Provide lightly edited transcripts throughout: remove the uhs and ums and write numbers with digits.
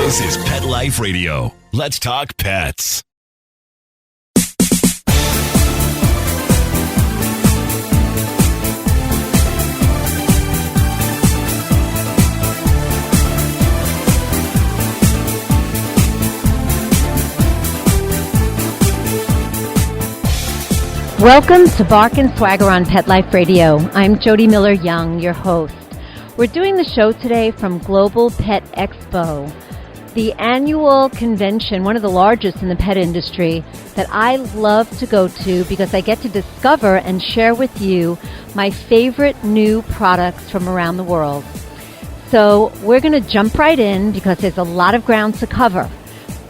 This is Pet Life Radio. Let's talk pets. Welcome to Bark and Swagger on Pet Life Radio. I'm Jody Miller-Young, your host. We're doing the show today from Global Pet Expo, the annual convention, one of the largest in the pet industry, that I love to go to because I get to discover and share with you my favorite new products from around the world. So we're going to jump right in because there's a lot of ground to cover.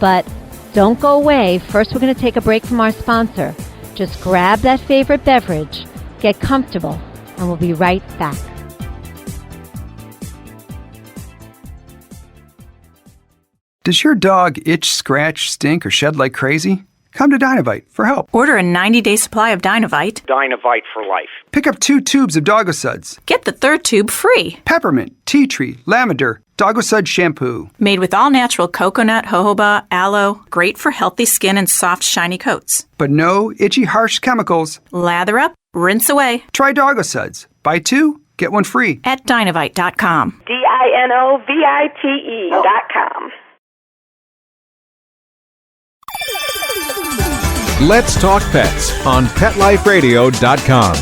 But don't go away. First, we're going to take a break from our sponsor. Just grab that favorite beverage, get comfortable, and we'll be right back. Does your dog itch, scratch, stink, or shed like crazy? Come to Dynovite for help. Order a 90-day supply of Dynovite. Dynovite for life. Pick up 2 tubes of Doggo Suds. Get the 3rd tube free. Peppermint, tea tree, lavender, Doggo Sud shampoo. Made with all-natural coconut, jojoba, aloe. Great for healthy skin and soft, shiny coats. But no itchy, harsh chemicals. Lather up, rinse away. Try Doggo Suds. Buy 2, get 1 free. At Dynovite.com. DINOVITE.com. Let's Talk Pets on PetLifeRadio.com.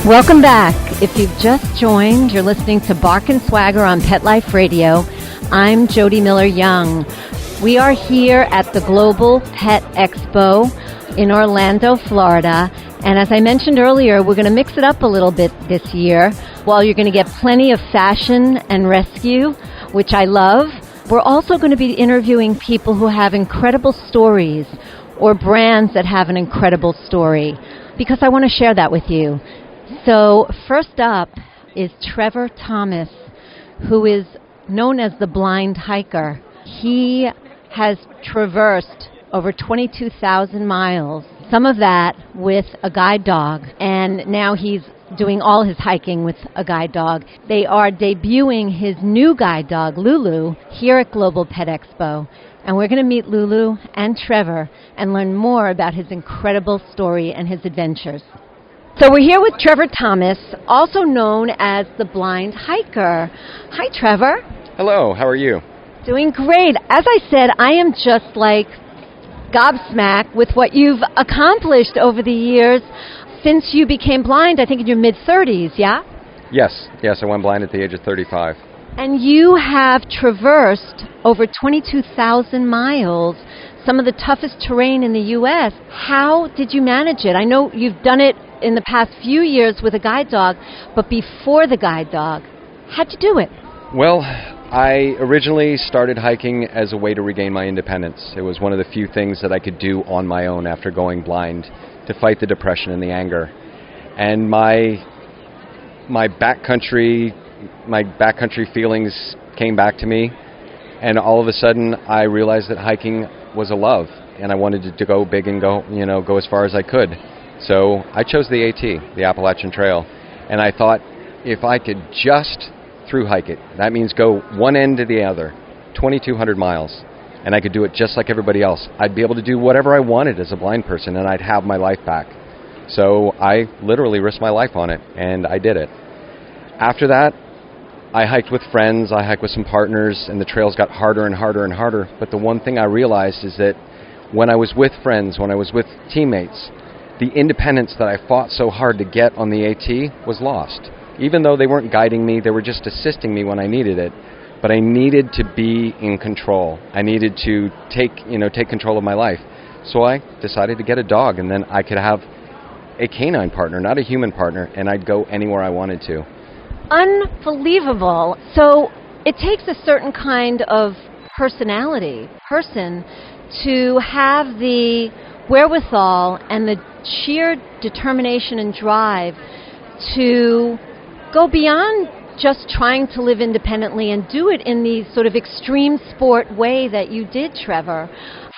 Welcome back. If you've just joined, you're listening to Bark and Swagger on Pet Life Radio. I'm Jody Miller-Young. We are here at the Global Pet Expo in Orlando, Florida. And as I mentioned earlier, we're going to mix it up a little bit this year. While you're going to get plenty of fashion and rescue, which I love, we're also going to be interviewing people who have incredible stories or brands that have an incredible story, because I want to share that with you. So first up is Trevor Thomas, who is known as the Blind Hiker. He has traversed over 22,000 miles, some of that with a guide dog, and now he's doing all his hiking with a guide dog. They are debuting his new guide dog, Lulu, here at Global Pet Expo, and we're going to meet Lulu and Trevor and learn more about his incredible story and his adventures. So we're here with Trevor Thomas, also known as the Blind Hiker. Hi, Trevor. Hello, how are you? Doing great. As I said, I am just like gobsmacked with what you've accomplished over the years since you became blind, I think in your mid-30s, yeah? Yes, I went blind at the age of 35. And you have traversed over 22,000 miles, some of the toughest terrain in the U.S. How did you manage it? I know you've done it in the past few years with a guide dog, but before the guide dog, how'd you do it? Well, I originally started hiking as a way to regain my independence. It was one of the few things that I could do on my own after going blind to fight the depression and the anger. And my backcountry feelings came back to me, and all of a sudden I realized that hiking was a love, and I wanted to go big and go as far as I could. So I chose the AT, the Appalachian Trail, and I thought if I could just through hike it, that means go one end to the other, 2,200 miles, and I could do it just like everybody else. I'd be able to do whatever I wanted as a blind person, and I'd have my life back. So I literally risked my life on it, and I did it. After that, I hiked with friends, I hiked with some partners, and the trails got harder and harder and harder. But the one thing I realized is that when I was with friends, when I was with teammates, the independence that I fought so hard to get on the AT was lost. Even though they weren't guiding me, they were just assisting me when I needed it. But I needed to be in control. I needed to take control of my life. So I decided to get a dog, and then I could have a canine partner, not a human partner, and I'd go anywhere I wanted to. Unbelievable. So it takes a certain kind of person to have the wherewithal and the sheer determination and drive to go beyond just trying to live independently and do it in the sort of extreme sport way that you did, Trevor.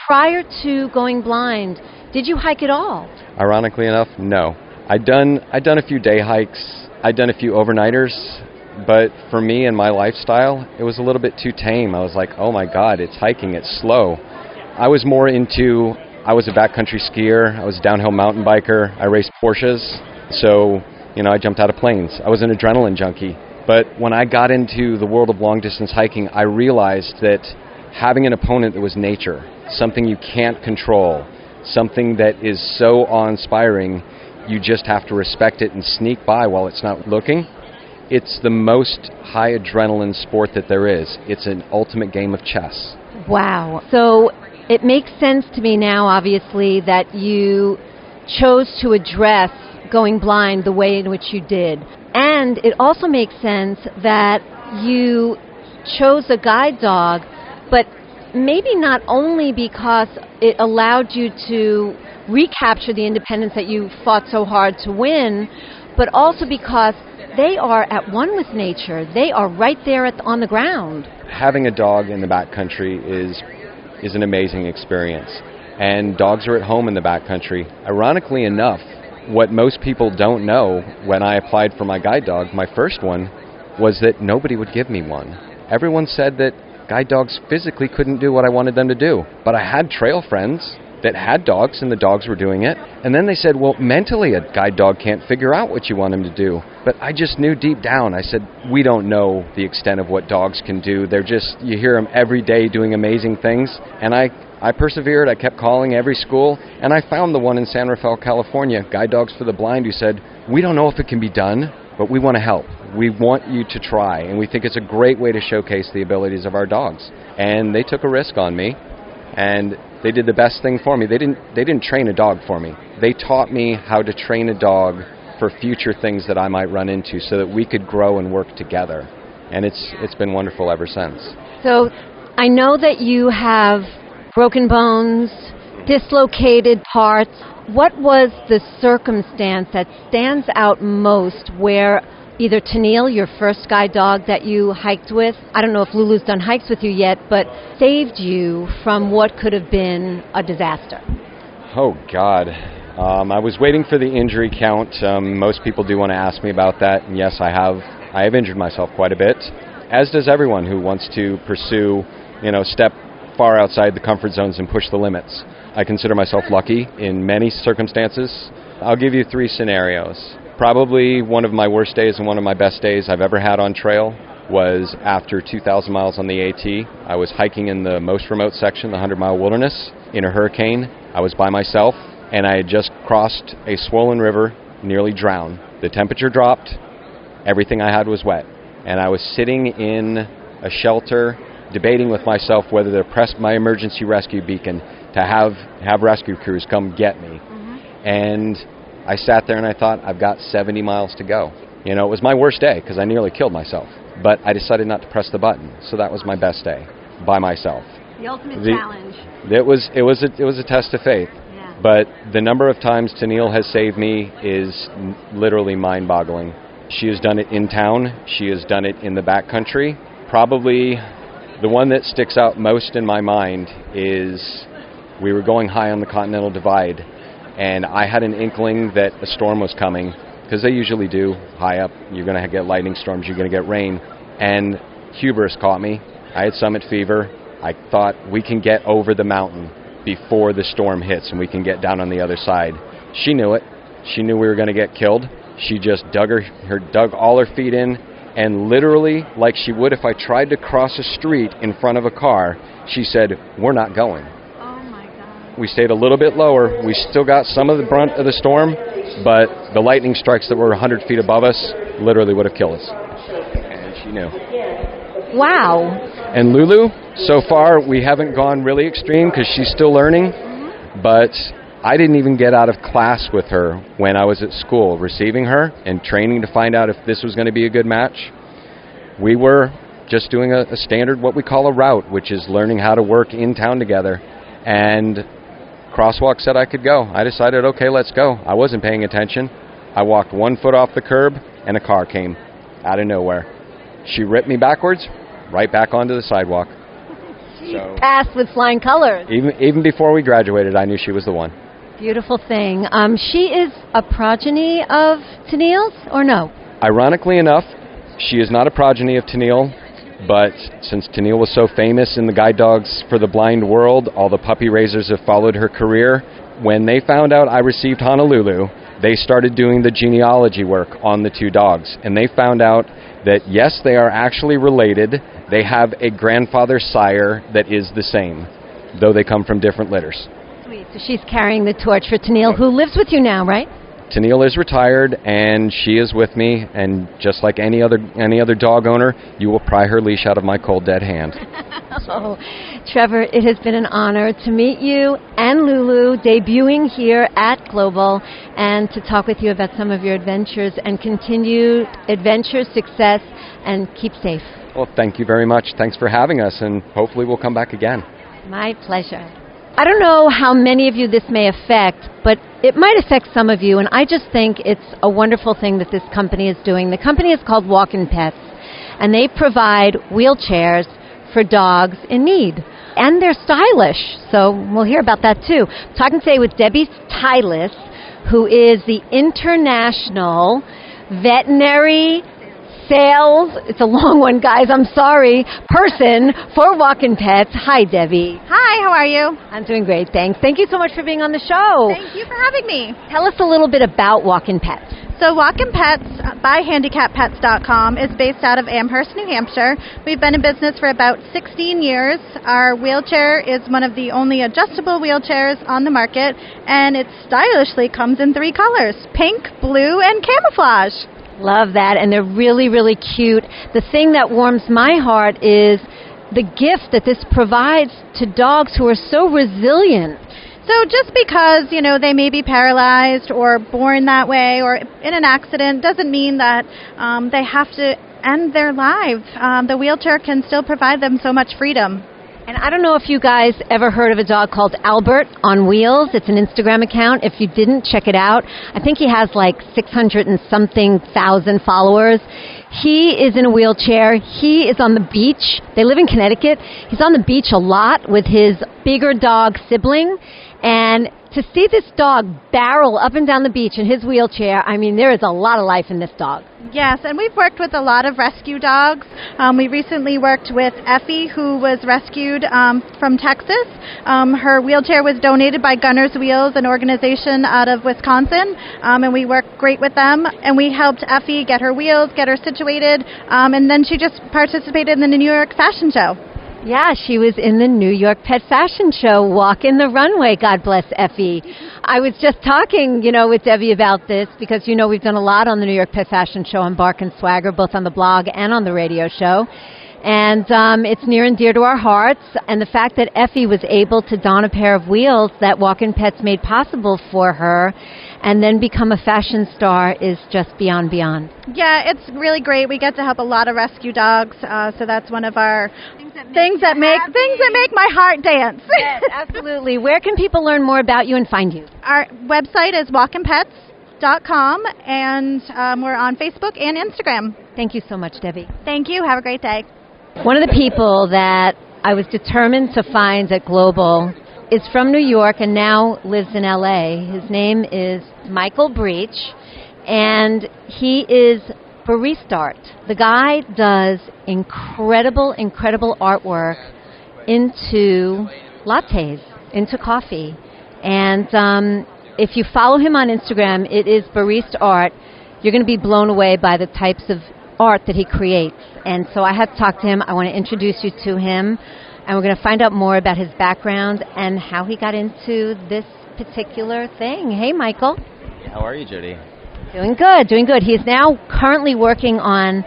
prior to going blind, did you hike at all? Ironically enough, no. I'd done a few day hikes. I'd done a few overnighters, but for me and my lifestyle, it was a little bit too tame. I was like, oh my God, it's hiking, it's slow. I was more into, I was a backcountry skier, I was a downhill mountain biker, I raced Porsches, so, I jumped out of planes. I was an adrenaline junkie. But when I got into the world of long-distance hiking, I realized that having an opponent that was nature, something you can't control, something that is so awe-inspiring, you just have to respect it and sneak by while it's not looking. It's the most high adrenaline sport that there is. It's an ultimate game of chess. Wow. So it makes sense to me now, obviously, that you chose to address going blind the way in which you did. And it also makes sense that you chose a guide dog, but maybe not only because it allowed you to recapture the independence that you fought so hard to win, but also because they are at one with nature. They are right there on the ground. Having a dog in the backcountry is an amazing experience. And dogs are at home in the backcountry. Ironically enough, what most people don't know, when I applied for my guide dog, my first one, was that nobody would give me one. Everyone said that guide dogs physically couldn't do what I wanted them to do. But I had trail friends that had dogs, and the dogs were doing it. And then they said, well, mentally a guide dog can't figure out what you want him to do. But I just knew deep down, I said, we don't know the extent of what dogs can do. They're just, you hear them every day doing amazing things. And I persevered. I kept calling every school, and I found the one in San Rafael, California, Guide Dogs for the Blind, who said, we don't know if it can be done, but we want to help. We want you to try, and we think it's a great way to showcase the abilities of our dogs. And they took a risk on me, and they did the best thing for me. They didn't train a dog for me. They taught me how to train a dog for future things that I might run into so that we could grow and work together. And it's been wonderful ever since. So I know that you have broken bones, dislocated parts. What was the circumstance that stands out most where either Tennille, your first guide dog that you hiked with, I don't know if Lulu's done hikes with you yet, but saved you from what could have been a disaster? Oh, God. I was waiting for the injury count. Most people do want to ask me about that, and yes, I have injured myself quite a bit, as does everyone who wants to pursue, step far outside the comfort zones and push the limits. I consider myself lucky in many circumstances. I'll give you 3 scenarios. Probably one of my worst days and one of my best days I've ever had on trail was after 2,000 miles on the AT. I was hiking in the most remote section, the 100-mile wilderness, in a hurricane. I was by myself, and I had just crossed a swollen river, nearly drowned. The temperature dropped. Everything I had was wet. And I was sitting in a shelter, debating with myself whether to press my emergency rescue beacon to have rescue crews come get me. And I sat there and I thought, I've got 70 miles to go. It was my worst day because I nearly killed myself. But I decided not to press the button. So that was my best day, by myself. The ultimate challenge. It was a test of faith. Yeah. But the number of times Tennille has saved me is literally mind-boggling. She has done it in town. She has done it in the backcountry. Probably the one that sticks out most in my mind is we were going high on the Continental Divide, and I had an inkling that a storm was coming, because they usually do. High up, you're going to get lightning storms, you're going to get rain. And hubris caught me. I had summit fever. I thought, we can get over the mountain before the storm hits, and we can get down on the other side. She knew it. She knew we were going to get killed. She just dug all her feet in, and literally, like she would if I tried to cross a street in front of a car, she said, we're not going. We stayed a little bit lower. We still got some of the brunt of the storm, but the lightning strikes that were 100 feet above us literally would have killed us. And she knew. Wow. And Lulu, so far, we haven't gone really extreme because she's still learning, but I didn't even get out of class with her when I was at school, receiving her and training to find out if this was going to be a good match. We were just doing a standard, what we call a route, which is learning how to work in town together. And Crosswalk said I could go. I decided, okay, let's go. I wasn't paying attention. I walked 1 foot off the curb, and a car came out of nowhere. She ripped me backwards, right back onto the sidewalk. She passed with flying colors. Even before we graduated, I knew she was the one. Beautiful thing. She is a progeny of Tennille's, or no? Ironically enough, she is not a progeny of Tennille, but since Tennille was so famous in the guide dogs for the blind world, all the puppy raisers have followed her career. When they found out I received Honolulu, they started doing the genealogy work on the two dogs, and they found out that, yes, they are actually related. They have a grandfather-sire that is the same, though they come from different litters. Sweet. So she's carrying the torch for Tennille, who lives with you now, right? Tennille is retired, and she is with me, and just like any other dog owner, you will pry her leash out of my cold, dead hand. Oh, Trevor, it has been an honor to meet you and Lulu debuting here at Global and to talk with you about some of your adventures and continued adventure, success, and keep safe. Well, thank you very much. Thanks for having us, and hopefully we'll come back again. My pleasure. I don't know how many of you this may affect, but it might affect some of you, and I just think it's a wonderful thing that this company is doing. The company is called Walkin' Pets, and they provide wheelchairs for dogs in need. And they're stylish, so we'll hear about that too. I'm talking today with Debbie Tylis, who is the International Veterinary Sales, it's a long one, guys, I'm sorry, person for Walkin' Pets. Hi, Debbie. Hi, how are you? I'm doing great, thanks. Thank you so much for being on the show. Thank you for having me. Tell us a little bit about Walkin' Pets. So Walkin' Pets by handicappets.com is based out of Amherst, New Hampshire. We've been in business for about 16 years. Our wheelchair is one of the only adjustable wheelchairs on the market, and it stylishly comes in 3 colors, pink, blue, and camouflage. Love that, and they're really, really cute. The thing that warms my heart is the gift that this provides to dogs who are so resilient. So just because, they may be paralyzed or born that way or in an accident doesn't mean that they have to end their life. The wheelchair can still provide them so much freedom. And I don't know if you guys ever heard of a dog called Albert on Wheels. It's an Instagram account. If you didn't, check it out. I think he has like 600 and something thousand followers. He is in a wheelchair. He is on the beach. They live in Connecticut. He's on the beach a lot with his bigger dog sibling. And to see this dog barrel up and down the beach in his wheelchair, I mean, there is a lot of life in this dog. Yes, and we've worked with a lot of rescue dogs. We recently worked with Effie, who was rescued from Texas. Her wheelchair was donated by Gunner's Wheels, an organization out of Wisconsin, and we worked great with them. And we helped Effie get her wheels, get her situated, and then she just participated in the New York Fashion Show. Yeah, she was in the New York Pet Fashion Show, walking the runway. God bless Effie. I was just talking, with Debbie about this because, we've done a lot on the New York Pet Fashion Show on Bark and Swagger, both on the blog and on the radio show. And it's near and dear to our hearts. And the fact that Effie was able to don a pair of wheels that Walkin' Pets made possible for her and then become a fashion star is just beyond. Yeah, it's really great. We get to help a lot of rescue dogs, so that's one of our things that make my heart dance. Yes, absolutely. Where can people learn more about you and find you? Our website is walkinpets.com, and we're on Facebook and Instagram. Thank you so much, Debbie. Thank you. Have a great day. One of the people that I was determined to find at Global is from New York and now lives in L.A. His name is Michael Breach, and he is BaristArt. The guy does incredible artwork into lattes, into coffee. And if you follow him on Instagram, it is BaristArt. You're going to be blown away by the types of art that he creates. And so I had to talk to him. I want to introduce you to him. And we're going to find out more about his background and how he got into this particular thing. Hey, Michael. How are you, Jody? Doing good. He's now currently working on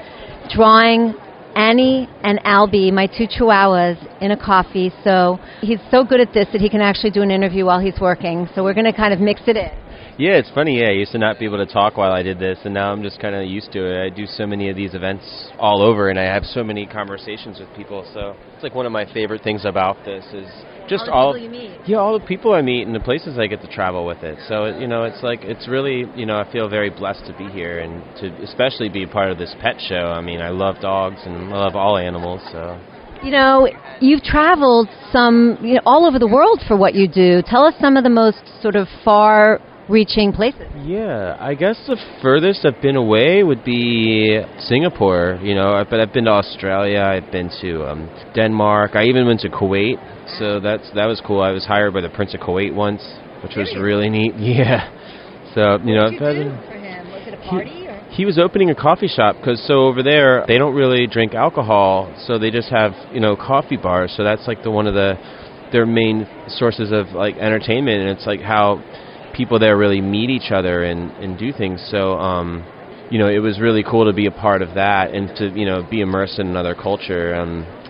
drawing Annie and Albie, my 2 chihuahuas, in a coffee. So he's so good at this that he can actually do an interview while he's working. So we're going to kind of mix it in. Yeah, it's funny. Yeah, I used to not be able to talk while I did this, and now I'm just kind of used to it. I do so many of these events all over, and I have so many conversations with people. So it's like one of my favorite things about this is just all the people you meet. Yeah, all the people I meet and the places I get to travel with it. So it's like it's really I feel very blessed to be here and to especially be part of this pet show. I mean, I love dogs and I love all animals. So. You know, you've traveled all over the world for what you do. Tell us some of the most sort of far-reaching places. Yeah, I guess the furthest I've been away would be Singapore. But I've been to Australia. I've been to Denmark. I even went to Kuwait. So that was cool. I was hired by the Prince of Kuwait once, which was really neat. Yeah. So What did you do for him? Was it a party? He was opening a coffee shop because over there they don't really drink alcohol, so they just have coffee bars. So that's like one of their main sources of like entertainment, and it's like how people there really meet each other and do things. So it was really cool to be a part of that and to be immersed in another culture.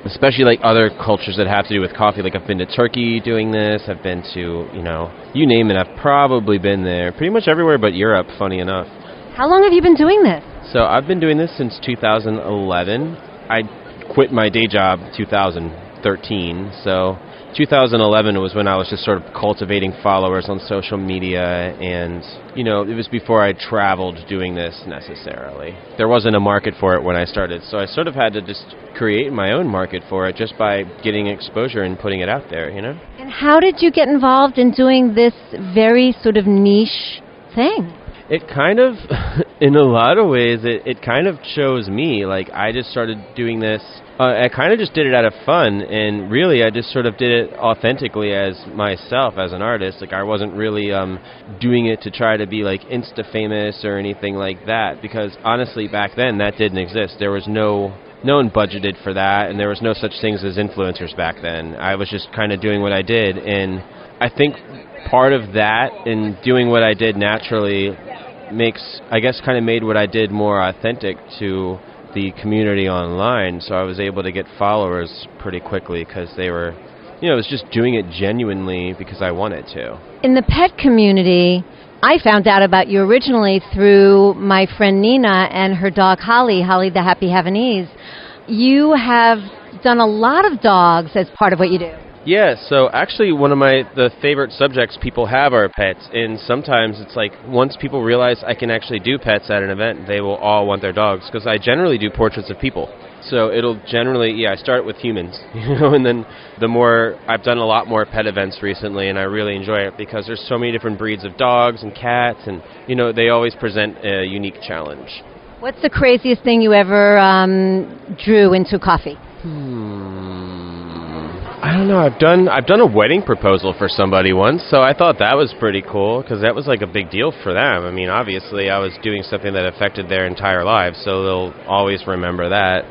Especially like other cultures that have to do with coffee. Like I've been to Turkey doing this. I've been to you name it. I've probably been there pretty much everywhere but Europe. Funny enough. How long have you been doing this? So I've been doing this since 2011. I quit my day job 2013. So 2011 was when I was just sort of cultivating followers on social media, and it was before I traveled doing this necessarily. There wasn't a market for it when I started, so I sort of had to just create my own market for it just by getting exposure and putting it out there, And how did you get involved in doing this very sort of niche thing? It kind of, in a lot of ways, it kind of chose me. Like, I just started doing this. I kind of just did it out of fun, and really I just sort of did it authentically as myself, as an artist. Like, I wasn't really doing it to try to be, like, Insta-famous or anything like that, because, honestly, back then, that didn't exist. There was no one budgeted for that, and there was no such things as influencers back then. I was just kind of doing what I did, and I think part of that and doing what I did naturally made what I did more authentic to the community online. So I was able to get followers pretty quickly because they were, I was just doing it genuinely because I wanted to. In the pet community, I found out about you originally through my friend Nina and her dog Holly the Happy Havanese. You have done a lot of dogs as part of what you do. Yeah, so actually one of the favorite subjects people have are pets, and sometimes it's like once people realize I can actually do pets at an event, they will all want their dogs, because I generally do portraits of people. So it'll generally, I start with humans, and then I've done a lot more pet events recently, and I really enjoy it because there's so many different breeds of dogs and cats, and they always present a unique challenge. What's the craziest thing you ever drew into coffee? I don't know. I've done a wedding proposal for somebody once, so I thought that was pretty cool because that was like a big deal for them. I mean, obviously, I was doing something that affected their entire lives, so they'll always remember that.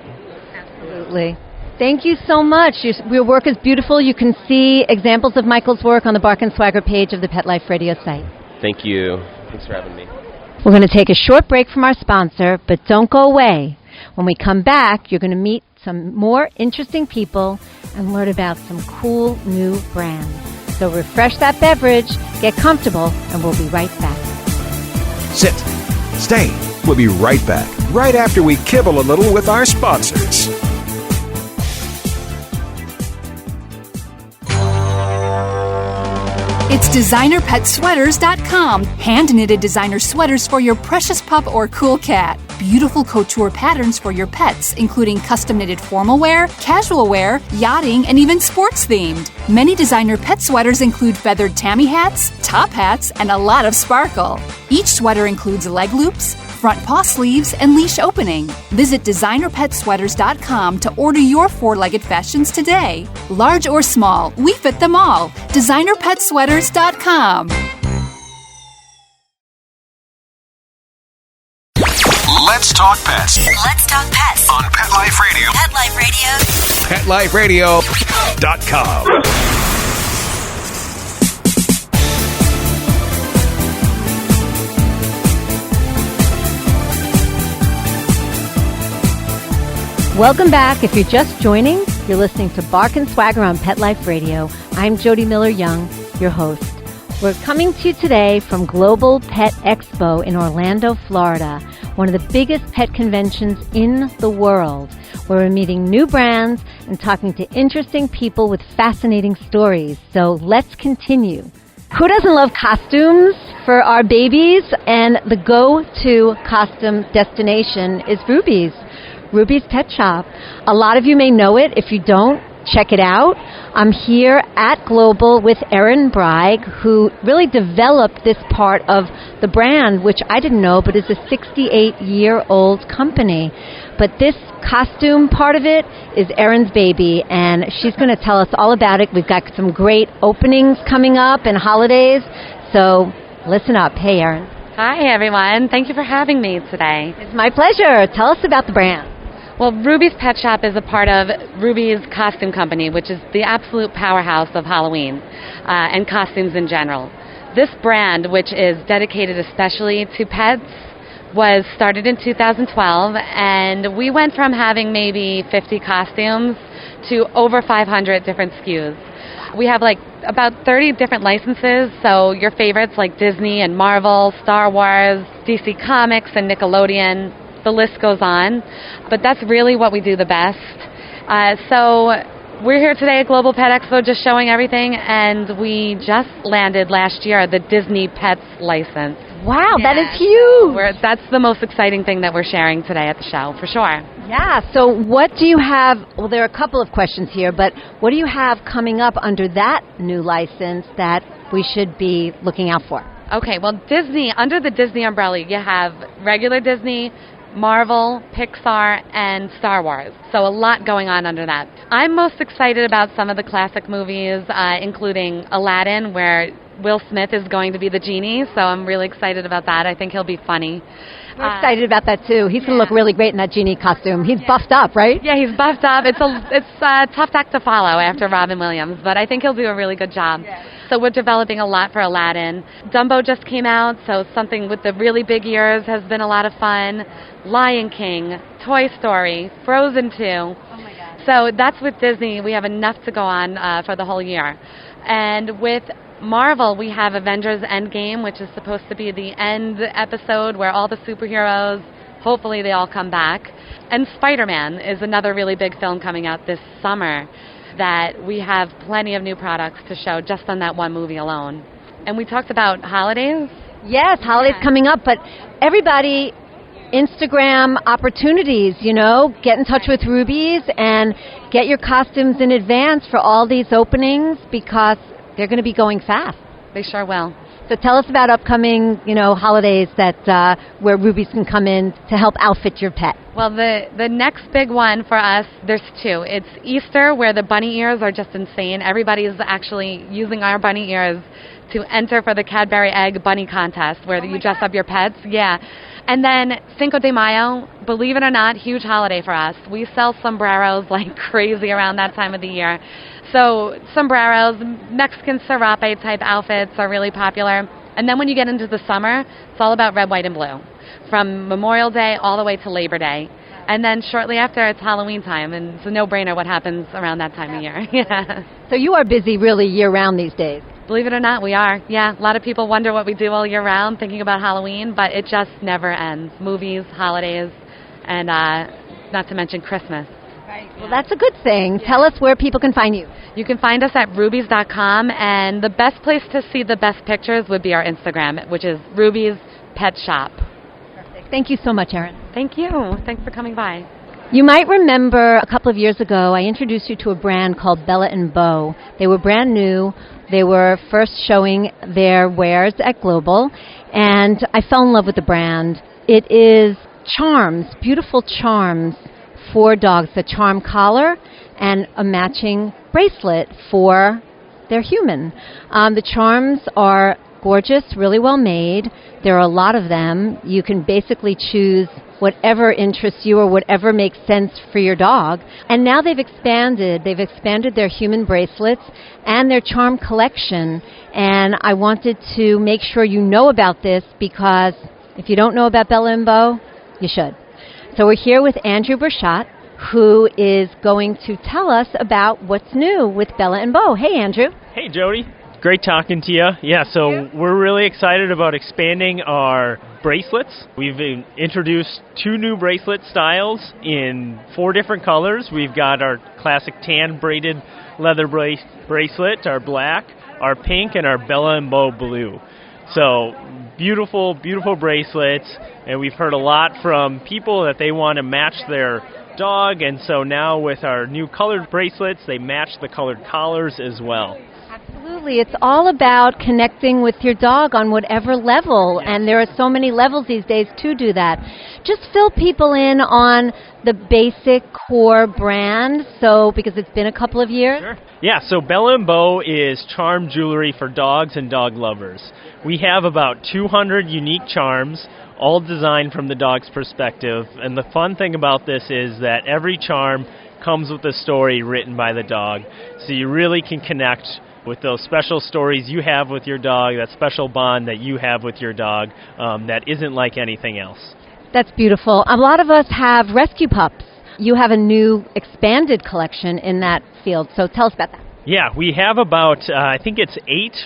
Absolutely. Thank you so much. Your work is beautiful. You can see examples of Michael's work on the Bark and Swagger page of the Pet Life Radio site. Thank you. Thanks for having me. We're going to take a short break from our sponsor, but don't go away. When we come back, you're going to meet some more interesting people and learn about some cool new brands. So refresh that beverage, get comfortable, and we'll be right back. Sit. Stay. We'll be right back, right after we kibble a little with our sponsors. It's DesignerPetSweaters.com. Hand-knitted designer sweaters for your precious pup or cool cat. Beautiful couture patterns for your pets, including custom-knitted formal wear, casual wear, yachting, and even sports-themed. Many designer pet sweaters include feathered tammy hats, top hats, and a lot of sparkle. Each sweater includes leg loops, front paw sleeves, and leash opening. Visit DesignerPetSweaters.com to order your four-legged fashions today. Large or small, we fit them all. DesignerPetSweaters.com. Let's talk pets. Let's talk pets On Pet Life Radio. Pet Life Radio. PetLifeRadio.com. Welcome back. If you're just joining, you're listening to Bark and Swagger on Pet Life Radio. I'm Jody Miller-Young, your host. We're coming to you today from Global Pet Expo in Orlando, Florida, one of the biggest pet conventions in the world, where we're meeting new brands and talking to interesting people with fascinating stories. So let's continue. Who doesn't love costumes for our babies? And the go-to costume destination is Ruby's. Ruby's Pet Shop. A lot of you may know it. If you don't, check it out. I'm here at Global with Erin Bragg, who really developed this part of the brand, which I didn't know, but is a 68-year-old company. But this costume part of it is Erin's baby, and she's going to tell us all about it. We've got some great openings coming up and holidays, so listen up. Hey, Erin. Hi, everyone. Thank you for having me today. It's my pleasure. Tell us about the brand. Well, Ruby's Pet Shop is a part of Ruby's Costume Company, which is the absolute powerhouse of Halloween and costumes in general. This brand, which is dedicated especially to pets, was started in 2012, and we went from having maybe 50 costumes to over 500 different SKUs. We have about 30 different licenses, so your favorites like Disney and Marvel, Star Wars, DC Comics, and Nickelodeon. The list goes on, but that's really what we do the best. So we're here today at Global Pet Expo just showing everything, and we just landed last year the Disney Pets license. Wow, that is huge. So that's the most exciting thing that we're sharing today at the show, for sure. Yeah, so what do you have, well, there are a couple of questions here, but what do you have coming up under that new license that we should be looking out for? Okay, well, Disney, under the Disney umbrella, you have regular Disney, Marvel, Pixar, and Star Wars. So a lot going on under that. I'm most excited about some of the classic movies, including Aladdin, where Will Smith is going to be the genie, so I'm really excited about that. I think he'll be funny. We're excited about that, too. He's going to look really great in that genie costume. He's buffed up, right? Yeah, he's buffed up. It's a tough act to follow after Robin Williams, but I think he'll do a really good job. Yeah. So we're developing a lot for Aladdin. Dumbo just came out, so something with the really big ears has been a lot of fun. Lion King, Toy Story, Frozen 2. Oh my God. So that's with Disney. We have enough to go on for the whole year. And with Marvel, we have Avengers Endgame, which is supposed to be the end episode where all the superheroes, hopefully they all come back. And Spider-Man is another really big film coming out this summer that we have plenty of new products to show just on that one movie alone. And we talked about holidays. Yes, holidays coming up, but everybody, Instagram opportunities, get in touch with Ruby's and get your costumes in advance for all these openings because they're going to be going fast. They sure will. So tell us about upcoming, holidays that where Ruby's can come in to help outfit your pet. Well, the next big one for us, there's two. It's Easter, where the bunny ears are just insane. Everybody's actually using our bunny ears to enter for the Cadbury Egg Bunny Contest, where you dress up your pets. Yeah. And then Cinco de Mayo, believe it or not, huge holiday for us. We sell sombreros like crazy around that time of the year. So sombreros, Mexican serape type outfits are really popular. And then when you get into the summer, it's all about red, white, and blue, from Memorial Day all the way to Labor Day. And then shortly after, it's Halloween time, and it's a no-brainer what happens around that time of year. Yeah. So you are busy really year-round these days. Believe it or not, we are. Yeah, a lot of people wonder what we do all year round, thinking about Halloween, but it just never ends. Movies, holidays, and not to mention Christmas. Right. Well, that's a good thing. Yeah. Tell us where people can find you. You can find us at rubies.com, and the best place to see the best pictures would be our Instagram, which is Ruby's Pet Shop. Perfect. Thank you so much, Erin. Thank you. Thanks for coming by. You might remember a couple of years ago, I introduced you to a brand called Bella & Beau. They were brand new. They were first showing their wares at Global, and I fell in love with the brand. It is charms, beautiful charms for dogs, a charm collar and a matching bracelet for their human. The charms are gorgeous, really well made. There are a lot of them. You can basically choose whatever interests you or whatever makes sense for your dog. And now they've expanded their human bracelets and their charm collection. And I wanted to make sure you know about this because if you don't know about Bella & Beau, you should. So we're here with Andrew Burchot, who is going to tell us about what's new with Bella & Beau. Hey, Andrew. Hey, Jody. Great talking to you. Yeah, so we're really excited about expanding our bracelets. We've introduced 2 new bracelet styles in 4 different colors. We've got our classic tan braided leather bracelet, our black, our pink, and our Bella & Beau blue. So beautiful, beautiful bracelets, and we've heard a lot from people that they want to match their dog, and so now with our new colored bracelets, they match the colored collars as well. Absolutely. It's all about connecting with your dog on whatever level, and there are so many levels these days to do that. Just fill people in on the basic core brand, so because it's been a couple of years. Sure. Yeah, so Bella & Bow is charm jewelry for dogs and dog lovers. We have about 200 unique charms, all designed from the dog's perspective, and the fun thing about this is that every charm comes with a story written by the dog, so you really can connect with those special stories you have with your dog, that special bond that you have with your dog that isn't like anything else. That's beautiful. A lot of us have rescue pups. You have a new expanded collection in that field, so tell us about that. Yeah, we have about, I think it's 8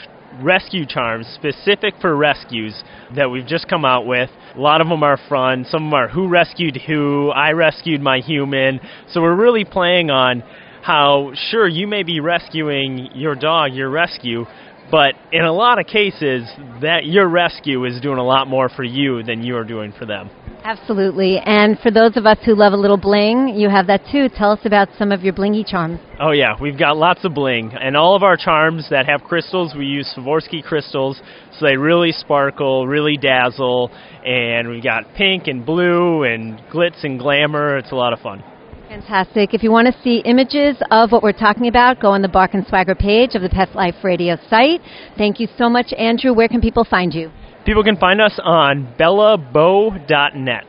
rescue charms specific for rescues that we've just come out with. A lot of them are fun. Some of them are who rescued who, I rescued my human. So we're really playing on how, sure, you may be rescuing your dog, your rescue, but in a lot of cases, that your rescue is doing a lot more for you than you're doing for them. Absolutely. And for those of us who love a little bling, you have that too. Tell us about some of your blingy charms. Oh yeah, we've got lots of bling. And all of our charms that have crystals, we use Swarovski crystals, so they really sparkle, really dazzle. And we've got pink and blue and glitz and glamour. It's a lot of fun. Fantastic. If you want to see images of what we're talking about, go on the Bark and Swagger page of the Pet Life Radio site. Thank you so much, Andrew. Where can people find you? People can find us on bellabow.net.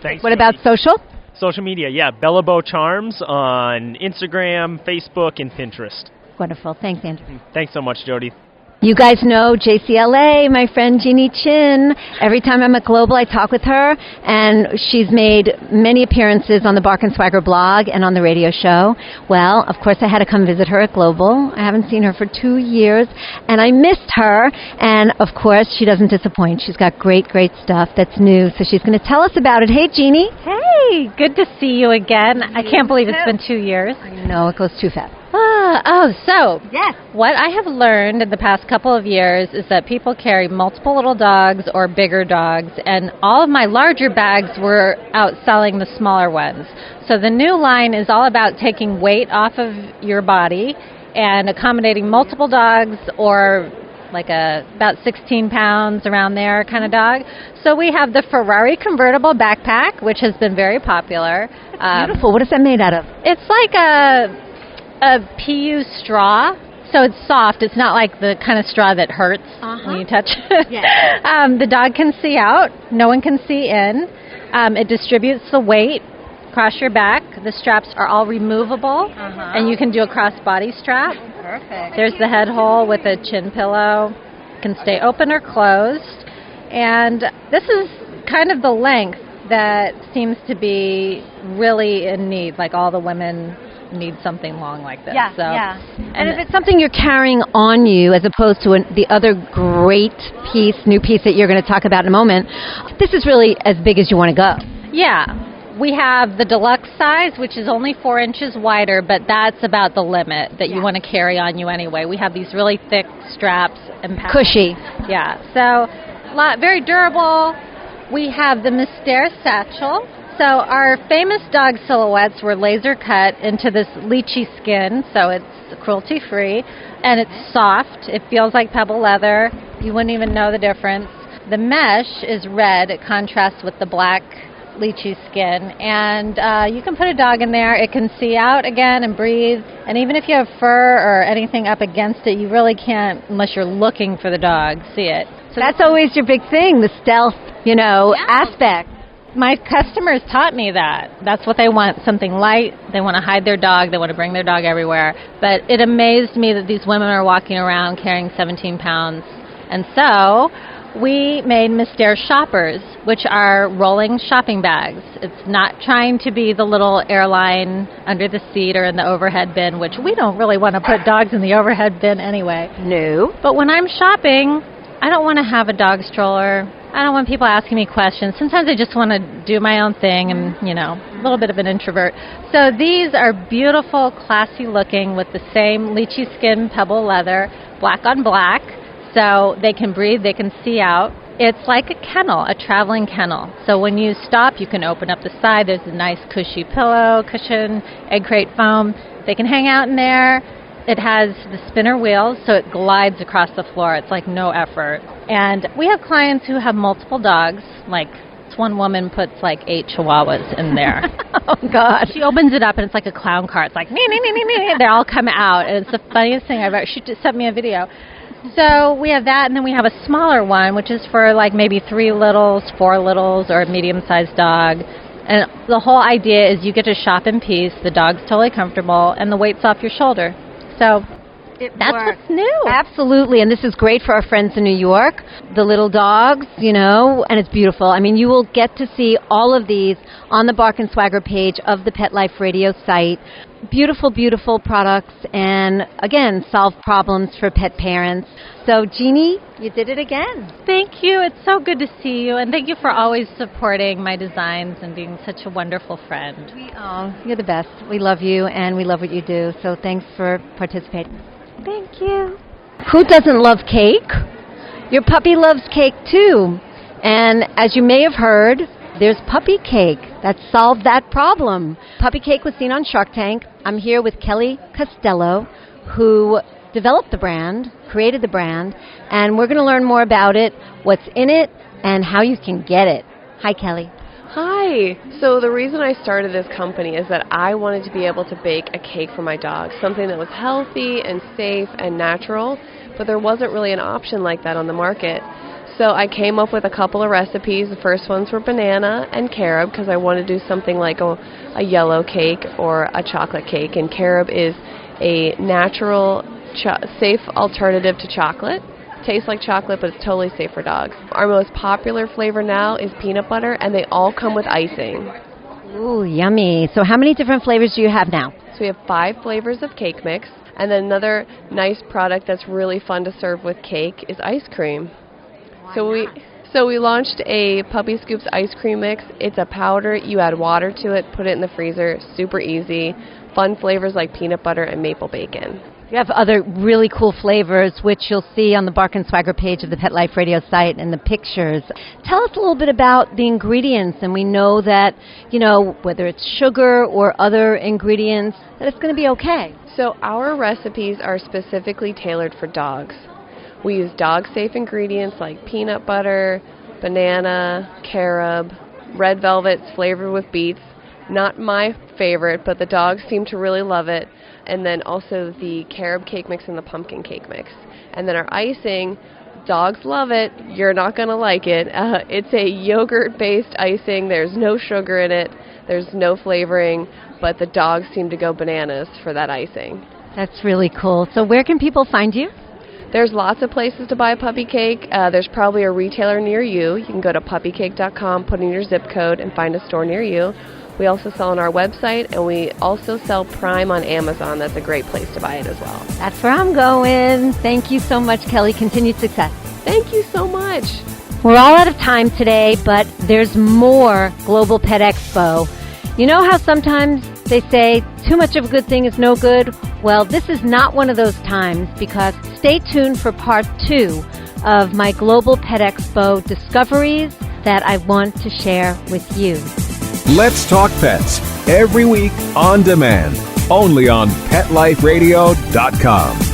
Thanks. What about social? Social media, yeah. Bella Bow Charms on Instagram, Facebook, and Pinterest. Wonderful. Thanks, Andrew. Thanks so much, Jody. You guys know JCLA, my friend Jeannie Chin. Every time I'm at Global, I talk with her, and she's made many appearances on the Bark and Swagger blog and on the radio show. Well, of course, I had to come visit her at Global. I haven't seen her for 2 years, and I missed her. And, of course, she doesn't disappoint. She's got great, great stuff that's new, so she's going to tell us about it. Hey, Jeannie. Hey, good to see you again. I can't believe it's been 2 years. I know, it goes too fast. So yes. What I have learned in the past couple of years is that people carry multiple little dogs or bigger dogs, and all of my larger bags were outselling the smaller ones. So the new line is all about taking weight off of your body and accommodating multiple dogs, or like about 16 pounds around there kind of dog. So we have the Ferrari convertible backpack, which has been very popular. Beautiful. What is that made out of? It's like a PU straw, so it's soft. It's not like the kind of straw that hurts when you touch it. Yeah. The dog can see out. No one can see in. It distributes the weight across your back. The straps are all removable, and you can do a cross-body strap. Perfect. There's the head hole with a chin pillow. It can stay open or closed. And this is kind of the length that seems to be really in need, like all the women need something long like this. Yeah, so, yeah. And if it's something you're carrying on you as opposed to the other great new piece that you're going to talk about in a moment, this is really as big as you want to go. Yeah. We have the deluxe size, which is only 4 inches wider, but that's about the limit that you want to carry on you anyway. We have these really thick straps and pads. Cushy. Yeah. So, very durable. We have the Mystère satchel. So our famous dog silhouettes were laser cut into this lychee skin, so it's cruelty-free, and it's soft. It feels like pebble leather. You wouldn't even know the difference. The mesh is red. It contrasts with the black lychee skin, and you can put a dog in there. It can see out again and breathe, and even if you have fur or anything up against it, you really can't, unless you're looking for the dog, see it. So that's always your big thing, the stealth, aspect. My customers taught me that. That's what they want, something light. They want to hide their dog. They want to bring their dog everywhere. But it amazed me that these women are walking around carrying 17 pounds. And so we made Mystère shoppers, which are rolling shopping bags. It's not trying to be the little airline under the seat or in the overhead bin, which we don't really want to put dogs in the overhead bin anyway. No. But when I'm shopping, I don't want to have a dog stroller. I don't want people asking me questions. Sometimes I just want to do my own thing and, a little bit of an introvert. So these are beautiful, classy looking with the same lychee skin pebble leather, black on black. So they can breathe, they can see out. It's like a kennel, a traveling kennel. So when you stop, you can open up the side. There's a nice cushy pillow, cushion, egg crate foam. They can hang out in there. It has the spinner wheels, so it glides across the floor. It's like no effort. And we have clients who have multiple dogs. Like this one woman puts like 8 chihuahuas in there. Oh, God. She opens it up, and it's like a clown car. It's like, nee, nee, nee, nee, nee. They all come out. And it's the funniest thing I've ever... She just sent me a video. So we have that, and then we have a smaller one, which is for like maybe 3 littles, 4 littles, or a medium-sized dog. And the whole idea is you get to shop in peace, the dog's totally comfortable, and the weight's off your shoulder. So that's what's new. Absolutely, and this is great for our friends in New York, the little dogs, you know, and it's beautiful. I mean, you will get to see all of these on the Bark and Swagger page of the Pet Life Radio site. Beautiful, beautiful products, and again, solve problems for pet parents. So, Jeannie, you did it again. Thank you. It's so good to see you, and thank you for always supporting my designs and being such a wonderful friend. You're the best. We love you, and we love what you do, so thanks for participating. Thank you. Who doesn't love cake? Your puppy loves cake, too. And as you may have heard, there's puppy cake that solved that problem. Puppy cake was seen on Shark Tank. I'm here with Kelly Costello, who developed the brand, created the brand, and we're going to learn more about it, what's in it, and how you can get it. Hi, Kelly. Hi. So the reason I started this company is that I wanted to be able to bake a cake for my dog, something that was healthy and safe and natural, but there wasn't really an option like that on the market. So I came up with a couple of recipes. The first ones were banana and carob because I wanted to do something like a yellow cake or a chocolate cake. And carob is a natural, safe alternative to chocolate. Tastes like chocolate, but it's totally safe for dogs. Our most popular flavor now is peanut butter, and they all come with icing. Ooh, yummy. So how many different flavors do you have now? So we have 5 flavors of cake mix. And then another nice product that's really fun to serve with cake is ice cream. So we launched a Puppy Scoops ice cream mix. It's a powder. You add water to it, put it in the freezer. Super easy. Fun flavors like peanut butter and maple bacon. You have other really cool flavors, which you'll see on the Bark and Swagger page of the Pet Life Radio site and the pictures. Tell us a little bit about the ingredients, and we know that, you know, whether it's sugar or other ingredients, that it's going to be okay. So our recipes are specifically tailored for dogs. We use dog-safe ingredients like peanut butter, banana, carob, red velvet's flavored with beets. Not my favorite, but the dogs seem to really love it. And then also the carob cake mix and the pumpkin cake mix. And then our icing, dogs love it. You're not going to like it. It's a yogurt-based icing. There's no sugar in it. There's no flavoring, but the dogs seem to go bananas for that icing. That's really cool. So where can people find you? There's lots of places to buy puppy cake. There's probably a retailer near you. You can go to puppycake.com, put in your zip code, and find a store near you. We also sell on our website, and we also sell Prime on Amazon. That's a great place to buy it as well. That's where I'm going. Thank you so much, Kelly. Continued success. Thank you so much. We're all out of time today, but there's more Global Pet Expo. You know how sometimes they say too much of a good thing is no good? Well, this is not one of those times, because stay tuned for part 2 of my Global Pet Expo discoveries that I want to share with you. Let's Talk Pets, every week on demand, only on PetLifeRadio.com.